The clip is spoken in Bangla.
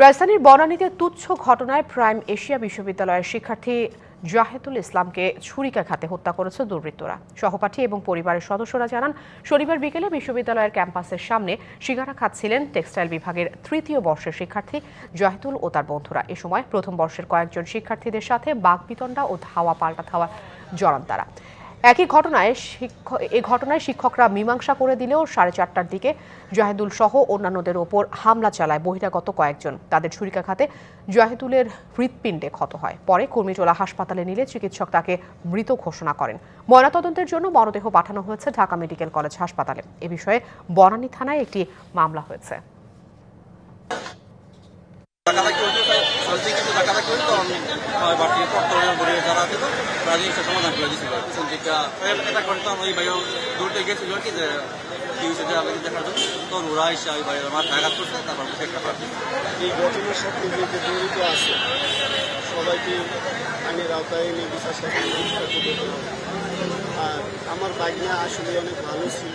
রাজধানীর বনানীতে তুচ্ছ ঘটনায় প্রাইম এশিয়া বিশ্ববিদ্যালয়ের শিক্ষার্থী জাহেদুল ইসলামকে ছুরিকাঘাতে হত্যা করেছে দুর্বৃত্তরা। সহপাঠী এবং পরিবারের সদস্যরা জানান, শনিবার বিকেলে বিশ্ববিদ্যালয়ের ক্যাম্পাসের সামনে সিগারা খাচ্ছিলেন টেক্সটাইল বিভাগের তৃতীয় বর্ষের শিক্ষার্থী জাহেদুল ও তার বন্ধুরা। এ সময় প্রথম বর্ষের কয়েকজন শিক্ষার্থীদের সাথে বাকবিতণ্ডা ও ধাওয়া পাল্টা ধাওয়া জড়ান তারা। এই ঘটনায় শিক্ষকরা মীমাংসা করে দিলেও 4:30টার দিকে জাহেদুল সহ অন্যান্যদের ওপর হামলা চালায় বহিরাগত কয়েকজন। তাদের ছুরিকাঘাতে জাহেদুলের হৃৎপিণ্ডে ক্ষত হয়। পরে কুর্মিটোলা হাসপাতালে নিলে চিকিৎসক তাকে মৃত ঘোষণা করেন। ময়নাতদন্তের জন্য মরদেহ পাঠানো হয়েছে ঢাকা মেডিকেল কলেজ হাসপাতালে। এ বিষয়ে বনানী থানায় একটি মামলা হয়েছে। সমাধান করে দিয়েছিল এটা করতাম ওই বাইরে দূরতে গেছিল কি যে দেখার জন্য তো ওরা এসে ওই বাইরে মাথায় আঘাত করছে, তারপর একটা এই ঘটনার সাথে যে জড়িত আছে সবাইকে আইনের আওতায় এনে বিচার শাসন আর আমার বাইক না আসলে অনেক ভালো ছিল।